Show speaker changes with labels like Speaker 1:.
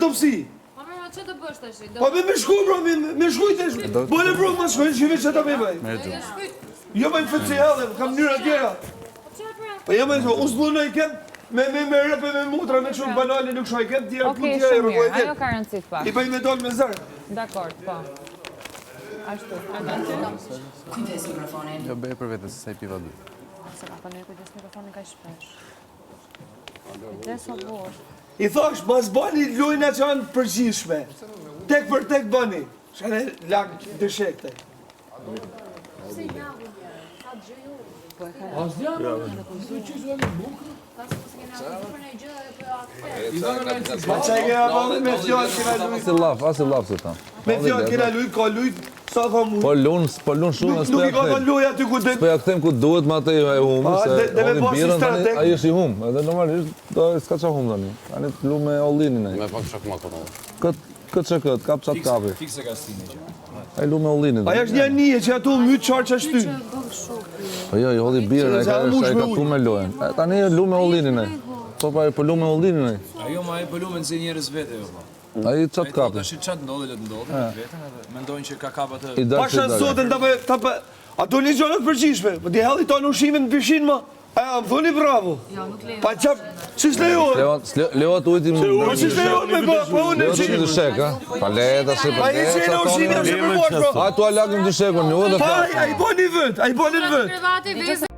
Speaker 1: qofsi.
Speaker 2: Që të bësh tash?
Speaker 1: Po me shku, bro, me shkuj të shku. Bole, bro, ma shkuj, që që ta me bëj. Jo me në fëtë jallëm, kam njëra tjera. Po jam e të, unë s'bunoj kem, me rëpe, me mutra, me shumë banale, nuk shoj kem, tjera
Speaker 3: Okej, shumë mirë, ajo ka rëndësit pak.
Speaker 1: I bëj me dollë me zërë.
Speaker 3: Dakor, po. Ashtu.
Speaker 4: Kujdes mikrofonin.
Speaker 5: Jo bëj për vetë, se sa I piva dy.
Speaker 3: Se ka përne kujdes mikrofonin ka shpesh. Kujdes o bosh.
Speaker 1: I thash, mas bani lujna që janë përgjishme. Tek për tek bani. Shkane lakë dëshekte. Ma qaj kena bëllë me fjallë kena lujt.
Speaker 5: Asi laf se ta.
Speaker 1: Me fjallë kena lujt, ka lujt, sa ka mujt.
Speaker 5: Po lun shumë,
Speaker 1: Nuk I ka ka luj aty ku dhe...
Speaker 5: s'po ja kthejmë ku duhet ma të e humë, se
Speaker 1: dhe me
Speaker 5: hodhi
Speaker 1: bosi
Speaker 5: birën tani,
Speaker 1: strateg.
Speaker 5: aji është I humë, edhe normalisht, do s'ka qa humë tani. Tani të lu me ollinin e.
Speaker 6: Me pak shok ma këto.
Speaker 5: Këtë që këtë, kap qatë kapi.
Speaker 6: Fikse ka stini që.
Speaker 5: A I lu me ollinin.
Speaker 1: Aja është një nije që atu mytë qarë që ashty.
Speaker 5: Po jo, I hodhi birën, a I ka tu me lojen. Tani e lu me ollinin e. Po pa I pëllu me ollinin e.
Speaker 6: Ajo ma I pëllumen si njerës vete, jo pa.
Speaker 5: A I qatë kapi.
Speaker 6: Tash qatë ndodhe, le të ndodhe, me vetën, edhe mendojnë që ka kapa të...
Speaker 1: Pasha zotën të për... Ato një gjonët përgjishme, për di halli tonë ushimin në pishin ma. A, më thoni bravo. Pa qap, që s'lejohet?
Speaker 5: Lejohet ujtim...
Speaker 1: Po që s'lejohet me pa unë e
Speaker 5: Lejohet ujtim të shek, ha? Paleta, se
Speaker 1: Pa I qena ushimi është për bosh, bro.
Speaker 5: A tu alakim të shekon, një dhe
Speaker 1: Pa, a I bo një vët, a I bo një vët.